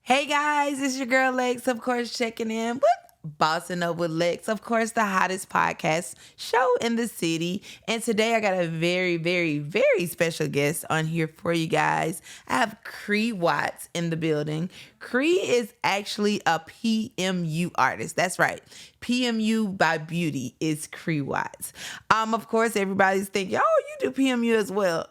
Hey guys, it's your girl Lex, of course, checking in with Bossing Up with Lex, of course, the hottest podcast show in the city. And today I got a very, very, very special guest on here for you guys. I have CRE Watts in the building. CRE is actually a PMU artist. That's right. PMU by Beauty is CRE Watts. Of course, everybody's thinking, oh, you do PMU as well.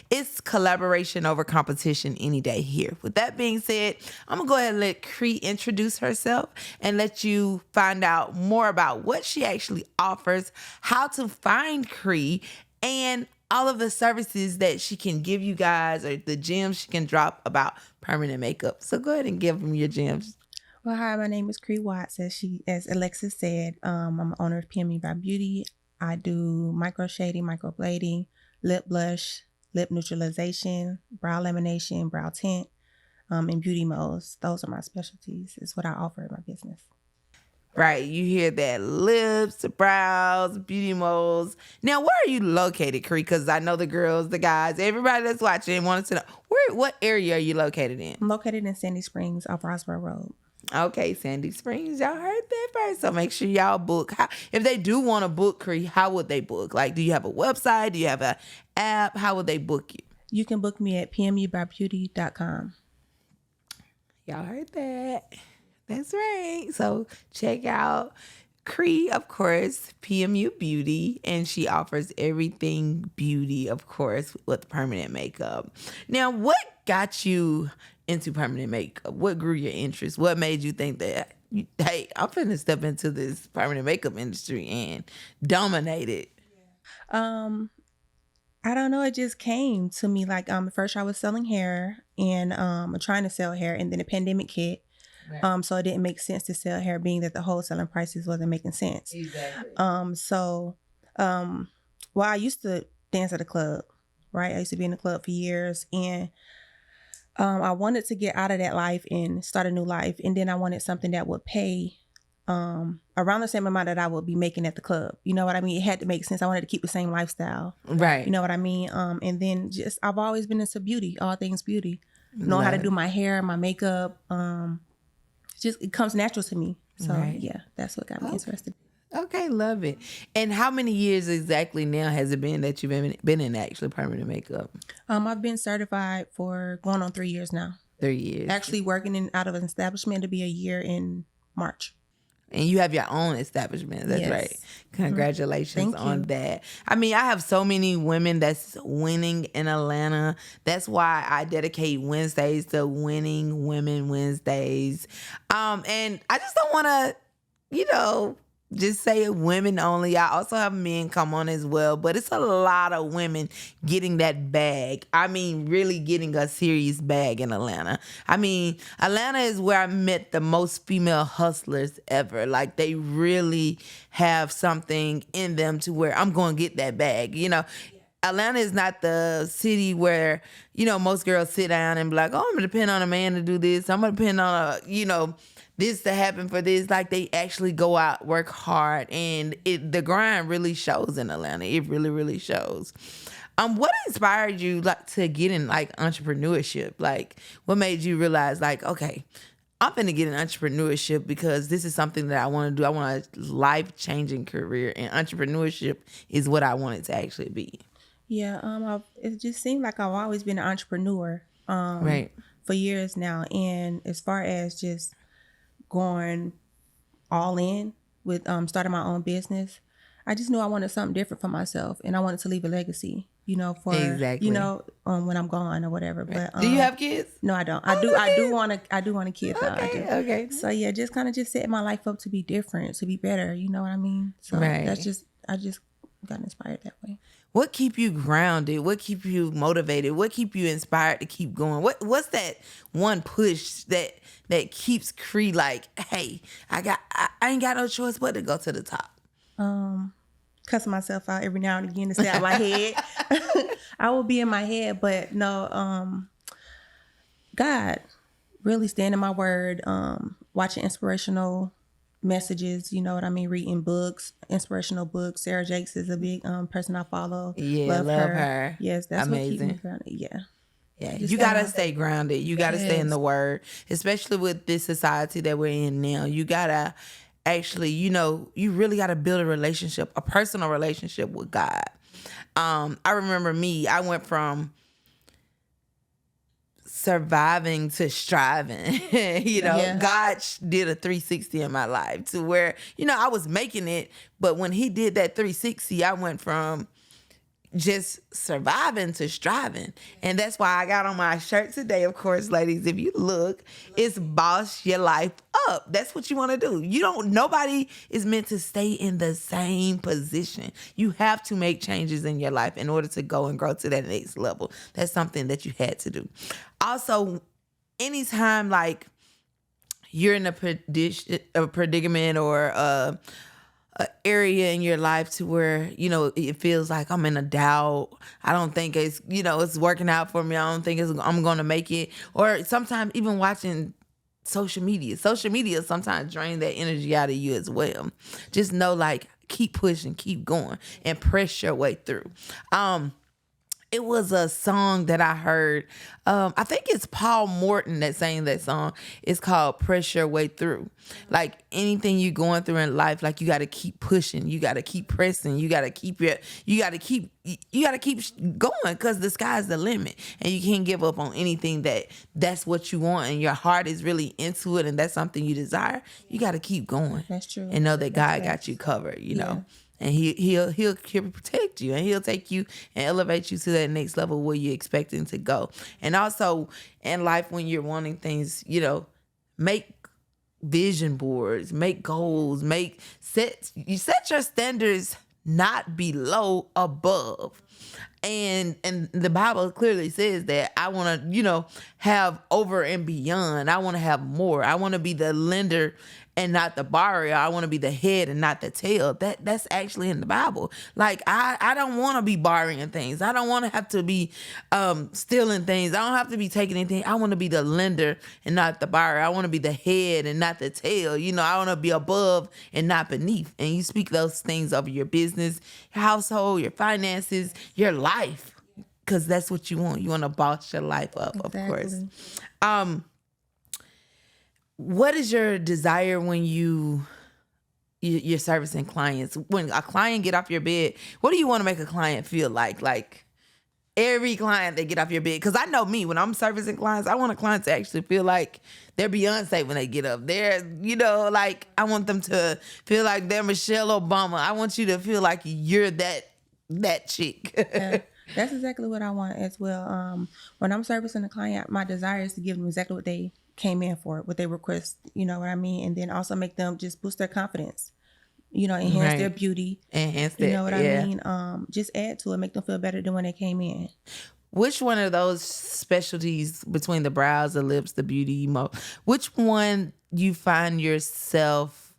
It's collaboration over competition any day here. With that being said, I'm going to go ahead and let CRE introduce herself and let you find out more about what she actually offers, how to find CRE, and all of the services that she can give you guys or the gems she can drop about permanent makeup. So go ahead and give them your gems. Well, hi, my name is CRE Watts. As Alexis said, I'm an owner of PMU by Beauty. I do micro shading, microblading, lip blush, lip neutralization, brow lamination, brow tint, and beauty molds. Those are my specialties. Is what I offer in my business. Right, you hear that. Lips, brows, beauty molds. Now, where are you located, CRE? Because I know the girls, the guys, everybody that's watching wants to know, what area are you located in? I'm located in Sandy Springs off Rossboro Road. Okay, Sandy Springs, y'all heard that first. So make sure y'all book. If they do want to book CRE, how would they book? Like, do you have a website? Do you have an app? How would they book you? You can book me at pmubybeauty.com. Y'all heard that. That's right. So check out CRE, of course, PMU Beauty, and she offers everything beauty, of course, with permanent makeup. Now, what got you into permanent makeup? What grew your interest? What made you think that, hey, I'm finna step into this permanent makeup industry and dominate it? I don't know. It just came to me like first I was selling hair and trying to sell hair, and then the pandemic hit. Right. So it didn't make sense to sell hair, being that the wholesaling prices wasn't making sense. Exactly. Well, I used to dance at a club, right? I used to be in the club for years, and I wanted to get out of that life and start a new life. And then I wanted something that would pay around the same amount that I would be making at the club. You know what I mean? It had to make sense. I wanted to keep the same lifestyle. Right. You know what I mean? And then just, I've always been into beauty, all things beauty. Know how to do my hair, my makeup. Just, it comes natural to me. So yeah, that's what got me interested. Okay, love it. And how many years exactly now has it been that you've been in actually permanent makeup? I've been certified for going on 3 years now. 3 years. Actually working out of an establishment to be a year in March. And you have your own establishment. That's right. Congratulations on that. I mean, I have so many women that's winning in Atlanta. That's why I dedicate Wednesdays to Winning Women Wednesdays. And I just don't want to, just say women only. I also have men come on as well, but it's a lot of women getting that bag. I mean, really getting a serious bag in Atlanta. I mean, Atlanta is where I met the most female hustlers ever. Like, they really have something in them to where I'm going to get that bag. Atlanta is not the city where, most girls sit down and be like, oh, I'm going to depend on a man to do this. I'm going to depend on this to happen for this. Like, they actually go out, work hard, and the grind really shows in Atlanta. It really, really shows. What inspired you to get in entrepreneurship? Like, what made you realize okay, I'm finna get in entrepreneurship because this is something that I want to do. I want a life-changing career, and entrepreneurship is what I want it to actually be. Yeah, it just seemed like I've always been an entrepreneur for years now. And as far as just going all in with starting my own business, I just knew I wanted something different for myself, and I wanted to leave a legacy, for exactly. When I'm gone or whatever. Right. But do you have kids? No, I don't. I do want a kid though. Okay. So yeah, just kind of just setting my life up to be different, to be better. You know what I mean? So I just got inspired that way. What keep you grounded? What keep you motivated? What keep you inspired to keep going? What's that one push that keeps CRE like, hey, I ain't got no choice but to go to the top? Cussing myself out every now and again to stay out my head. I will be in my head, but no, God, really stand in my word, watching inspirational messages, you know what I mean, reading books, inspirational books. Sarah Jakes is a big person I follow. Yeah, love her. Yes, that's amazing. What keeps me grounded. Yeah. Yeah, you gotta stay grounded. You gotta stay in the word, especially with this society that we're in now. You gotta actually, you really gotta build a relationship, a personal relationship with God. I remember I went from surviving to striving. God did a 360 in my life to where, I was making it, but when he did that 360, I went from just surviving to striving. And that's why I got on my shirt today, of course, ladies. If you look, it's boss your life up. That's what you want to do. Nobody is meant to stay in the same position. You have to make changes in your life in order to go and grow to that next level. That's something that you had to do. Also, anytime like you're in a predicament or a area in your life to where, it feels like I'm in a doubt. I don't think it's, it's working out for me. I don't think I'm going to make it. Or sometimes even watching social media. Social media sometimes drain that energy out of you as well. Just know, like, keep pushing, keep going, and press your way through. It was a song that I heard. I think it's Paul Morton that sang that song. It's called "Press Your Way Through." Like anything you're going through in life, like you got to keep pushing. You got to keep pressing. You got to keep going because the sky's the limit, and you can't give up on anything that's what you want, and your heart is really into it, and that's something you desire. You got to keep going. That's true. And know that God got you covered. You know. And he'll protect you, and he'll take you and elevate you to that next level where you're expecting to go. And also in life, when you're wanting things, make vision boards, make goals, set your standards not below, above. And the Bible clearly says that I want to, have over and beyond. I want to have more. I want to be the lender and not the borrower. I want to be the head and not the tail. That's actually in the Bible. Like I don't want to be borrowing things. I don't want to have to be stealing things. I don't have to be taking anything. I want to be the lender and not the borrower. I want to be the head and not the tail. I want to be above and not beneath. And you speak those things over your business, your household, your finances, your life, because that's what you want. You want to boss your life up, exactly. Of course. What is your desire when you're servicing clients? When a client get off your bed, what do you want to make a client feel like? Like every client that get off your bed, because I know me, when I'm servicing clients, I want a client to actually feel like they're Beyonce when they get up. They're, like I want them to feel like they're Michelle Obama. I want you to feel like you're that chick. Yeah. That's exactly what I want as well. When I'm servicing a client, my desire is to give them exactly what they came in for, what they request, you know what I mean? And then also make them just boost their confidence, enhance their beauty. Enhance that, you know what I mean? Just add to it, make them feel better than when they came in. Which one of those specialties between the brows, the lips, the beauty, which one you find yourself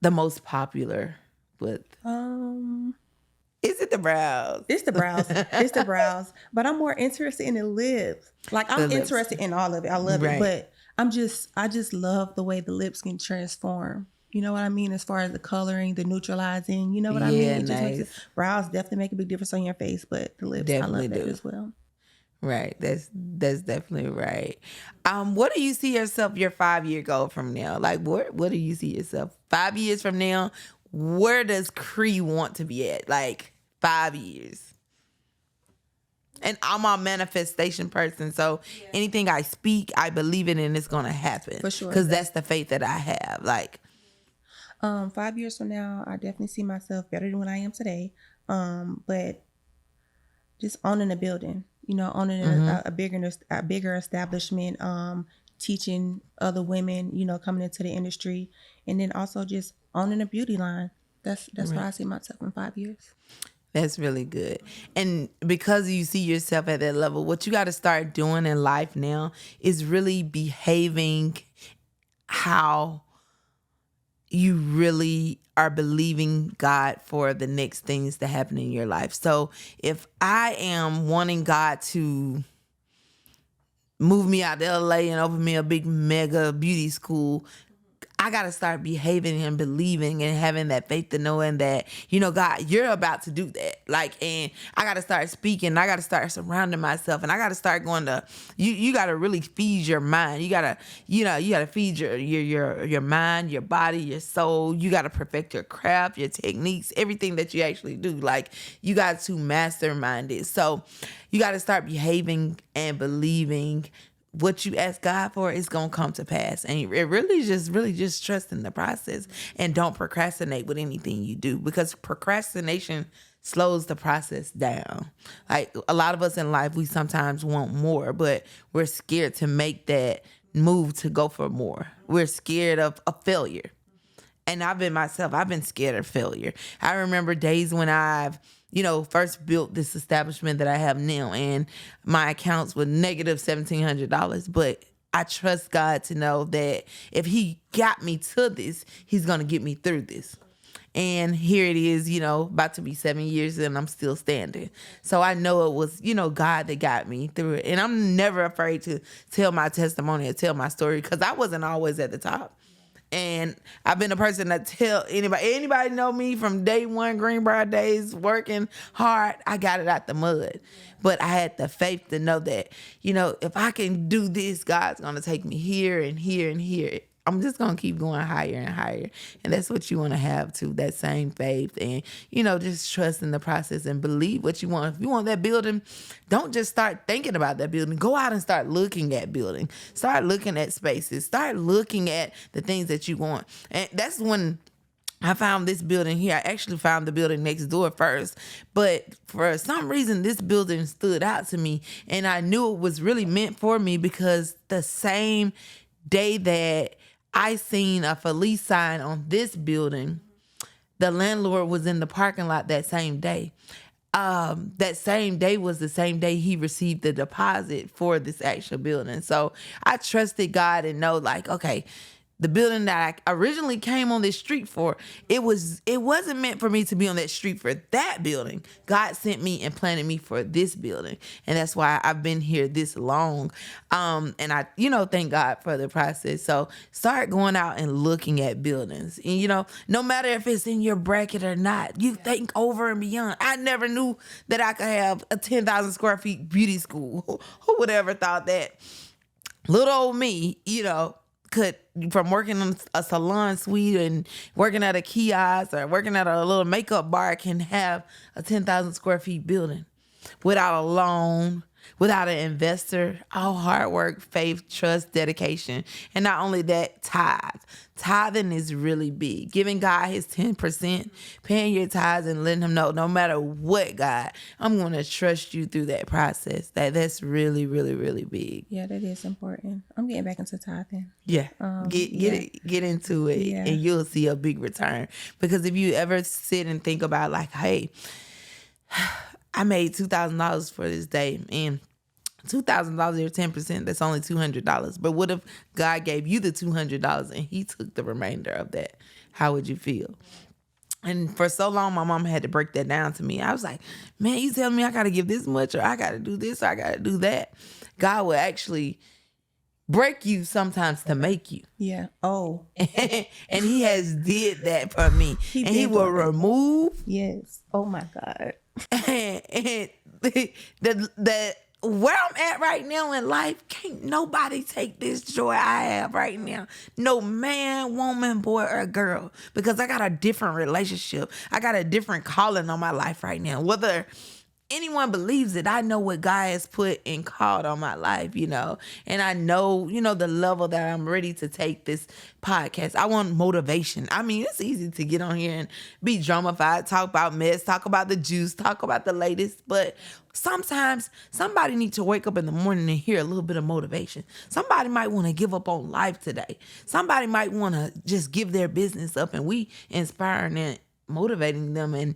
the most popular with? Is it the brows? It's the brows. It's the brows. But I'm more interested in the lips. Like I'm interested in all of it. I love it. But I just love the way the lips can transform. You know what I mean? As far as the coloring, the neutralizing, you know what I mean? It just makes brows definitely make a big difference on your face, but the lips, definitely I love that as well. Right. That's definitely right. What do you see yourself, your 5-year goal from now? Like what do you see yourself 5 years from now? Where does CRE want to be at? Like 5 years. And I'm a manifestation person. So anything I speak, I believe in and it's going to happen. For sure. Because that's the faith that I have. Like, 5 years from now, I definitely see myself better than what I am today. But just owning a building, owning a bigger establishment, teaching other women, coming into the industry, and then also just owning a beauty line. That's where I see myself in 5 years. That's really good. And because you see yourself at that level, what you got to start doing in life now is really behaving how you really are believing God for the next things to happen in your life. So if I am wanting God to move me out to LA and open me a big mega beauty school, I got to start behaving and believing and having that faith to knowing that, God, you're about to do that. Like, and I got to start speaking. I got to start surrounding myself, and I got to start going to, you got to really feed your mind. You got to, you got to feed your mind, your body, your soul. You got to perfect your craft, your techniques, everything that you actually do. Like, you got to mastermind it. So you got to start behaving and believing what you ask God for is going to come to pass. And it really just trust in the process, and don't procrastinate with anything you do, because procrastination slows the process down. Like, a lot of us in life, we sometimes want more, but we're scared to make that move to go for more. We're scared of a failure. And I've been scared of failure. I remember days when I've first built this establishment that I have now, and my accounts were negative $1,700. But I trust God to know that if he got me to this, he's going to get me through this. And here it is, about to be 7 years, and I'm still standing. So I know it was, God that got me through it. And I'm never afraid to tell my testimony or tell my story, because I wasn't always at the top. And I've been a person that tell anybody know me from day one, Greenbrier days, working hard. I got it out the mud. But I had the faith to know that, if I can do this, God's going to take me here and here and here. I'm just going to keep going higher and higher. And that's what you want to have too, that same faith. And, just trust in the process and believe what you want. If you want that building, don't just start thinking about that building. Go out and start looking at building. Start looking at spaces. Start looking at the things that you want. And that's when I found this building here. I actually found the building next door first. But for some reason, this building stood out to me. And I knew it was really meant for me, because the same day that I seen a for lease sign on this building, the landlord was in the parking lot that same day. That same day was the same day he received the deposit for this actual building. So I trusted God and know, like, okay, the building that I originally came on this street for, it wasn't meant for me to be on that street for that building. God sent me and planted me for this building. And that's why I've been here this long. And I, thank God for the process. So start going out and looking at buildings. And, no matter if it's in your bracket or not, you think over and beyond. I never knew that I could have a 10,000 square feet beauty school. Who would ever thought that? Little old me, could, from working in a salon suite and working at a kiosk or working at a little makeup bar, can have a 10,000 square feet building without a loan, without an investor. All hard work, faith, trust, dedication. And not only that, tithe. Tithing is really big. Giving God his 10%, paying your tithes and letting him know, no matter what, God, I'm going to trust you through that process. That's really, really, really big. Yeah, that is important. I'm getting back into tithing. Yeah. Get into it, and you'll see a big return. Because if you ever sit and think about, like, hey, I made $2,000 for this day, and $2,000 or 10%, that's only $200. But what if God gave you the $200 and he took the remainder of that? How would you feel? And for so long, my mom had to break that down to me. I was like, man, you telling me I got to give this much, or I got to do this, or I got to do that? God will actually break you sometimes to make you. Yeah. Oh. And he has did that for me. He will remove. Yes. Oh my God. And the where I'm at right now in life, can't nobody take this joy I have right now. No man, woman, boy, or girl. Because I got a different relationship. I got a different calling on my life right now. Whether anyone believes it, I know what God has put and called on my life, and I know, the level that I'm ready to take this podcast. I want motivation. I mean, it's easy to get on here and be dramified, talk about mess, talk about the juice, talk about the latest, but sometimes somebody needs to wake up in the morning and hear a little bit of motivation. Somebody might want to give up on life today. Somebody might want to just give their business up, and we inspiring and motivating them, and,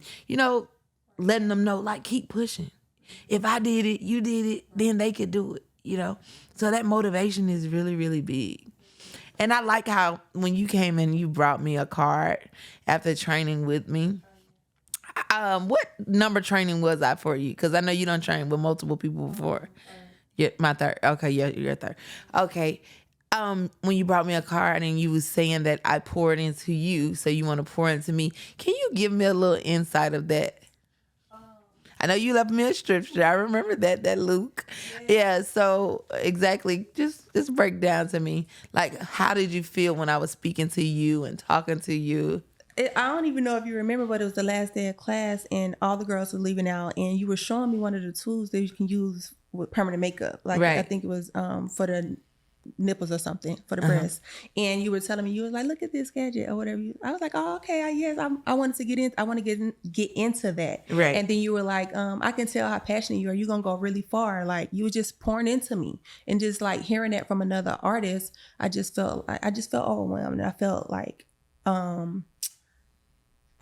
letting them know, like, keep pushing. If I did it, you did it, then they could do it, So that motivation is really, really big. And I like how when you came in, you brought me a card after training with me. What number training was I for you? Because I know you done trained with multiple people before. Yeah, my third. Okay, you're third. Okay. When you brought me a card and you was saying that I poured into you, so you want to pour into me. Can you give me a little insight of that? I know you left me a scripture. I remember that Luke. Yeah. So exactly, just break down to me. Like, how did you feel when I was speaking to you and talking to you? I don't even know if you remember, but it was the last day of class and all the girls were leaving out, and you were showing me one of the tools that you can use with permanent makeup. Like, right. I think it was for the nipples or something, for the breasts. And you were telling me, you was like, look at this gadget or whatever. I was like, oh, okay, yes, I wanted to get in. I want to get into that. Right. And then you were like, I can tell how passionate you are. You're gonna go really far. Like, you were just pouring into me, and just like hearing that from another artist, I just felt overwhelmed. And I felt like I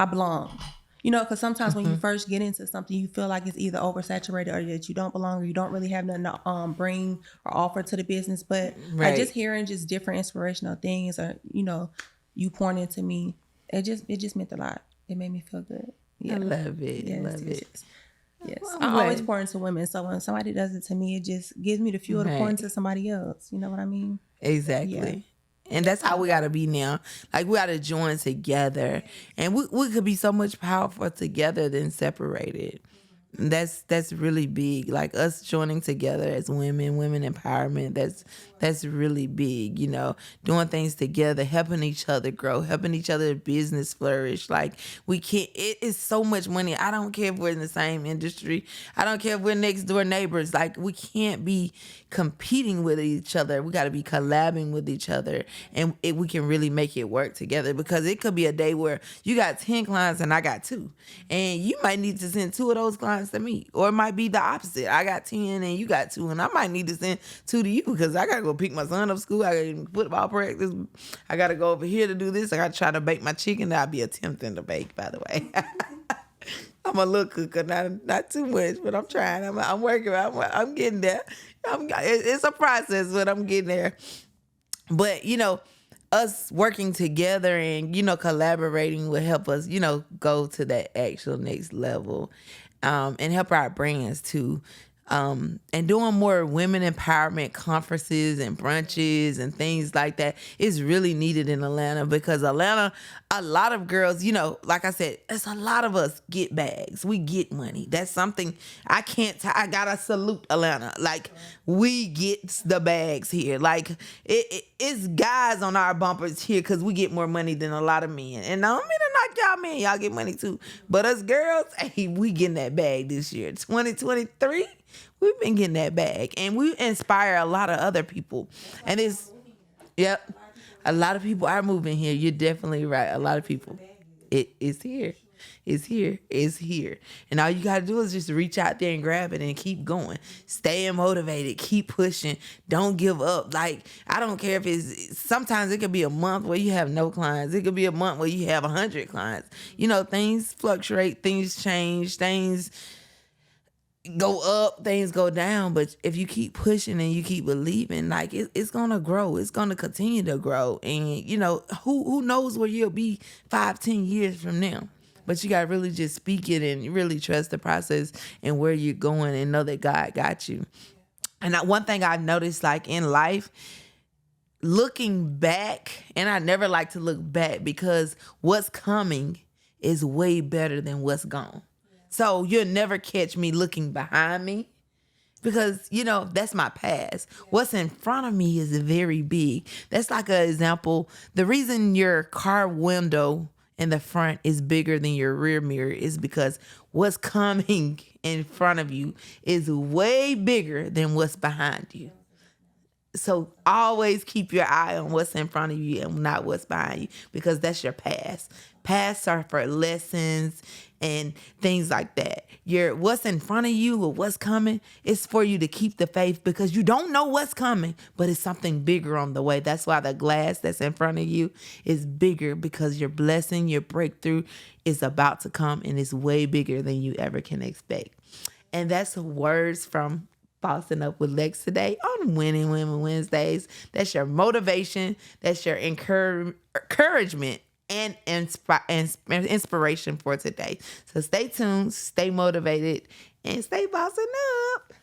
belong. You know, because sometimes when you first get into something, you feel like it's either oversaturated or that you don't belong or you don't really have nothing to bring or offer to the business. But like, just hearing just different inspirational things, or, you know, you pouring into me, it just meant a lot. It made me feel good. Yeah. I love it. Yes, love it. Yes. Well, I always pour into women. So when somebody does it to me, it just gives me the fuel to pour into somebody else. You know what I mean? Exactly. Yeah. And that's how we got to be now. Like, we got to join together. And we could be so much powerful together than separated. That's really big. Like, us joining together as women empowerment, that's really big, you know, doing things together, helping each other grow, helping each other business flourish. Like, we can't, it is so much money. I don't care if we're in the same industry. I don't care if we're next door neighbors. Like, we can't be competing with each other. We got to be collabing with each other, and we can really make it work together, because it could be a day where you got 10 clients and I got 2, and you might need to send 2 of those clients to me, or it might be the opposite. I got 10 and you got 2, and I might need to send 2 to you because I gotta go pick my son up school. I gotta football practice. I gotta go over here to do this. I gotta try to bake my chicken that I'll be attempting to bake, by the way. I'm a little cooker, not too much, but I'm trying. I'm working. I'm getting there. It's a process, but I'm getting there. But, you know, us working together and, you know, collaborating will help us, you know, go to that actual next level, and help our brands too. And doing more women empowerment conferences and brunches and things like that is really needed in Atlanta, because Atlanta, a lot of girls, you know, like I said, it's a lot of us get bags. We get money. That's something I gotta salute Atlanta. Like, we get the bags here. Like, it's guys on our bumpers here because we get more money than a lot of men. And I don't mean to knock y'all men. Y'all get money too. But us girls, hey, we getting that bag this year. 2023. We've been getting that bag, and we inspire a lot of other people. And a lot of people are moving here. You're definitely right. A lot of people. It's here. It's here. It's here. And all you got to do is just reach out there and grab it and keep going. Staying motivated. Keep pushing. Don't give up. Like, I don't care if sometimes it could be a month where you have no clients. It could be a month where you have 100 clients. You know, things fluctuate. Things change. Things go up, things go down, but if you keep pushing and you keep believing, like, it's gonna grow. It's gonna continue to grow. And, you know, who knows where you'll be 5-10 years from now. But you gotta really just speak it and really trust the process and where you're going, and know that God got you. And one thing I've noticed, like, in life, looking back, and I never like to look back, because what's coming is way better than what's gone. So you'll never catch me looking behind me, because, you know, that's my past. What's in front of me is very big. That's like an example. The reason your car window in the front is bigger than your rear mirror is because what's coming in front of you is way bigger than what's behind you. So always keep your eye on what's in front of you and not what's behind you, because that's your past. Pasts are for lessons and things like that. What's in front of you or what's coming is for you to keep the faith, because you don't know what's coming, but it's something bigger on the way. That's why the glass that's in front of you is bigger, because your blessing, your breakthrough is about to come, and it's way bigger than you ever can expect. And that's words from Bossing Up with Lex today on Winning Women Wednesdays. That's your motivation. That's your encouragement and inspiration for today. So stay tuned, stay motivated, and stay bossing up.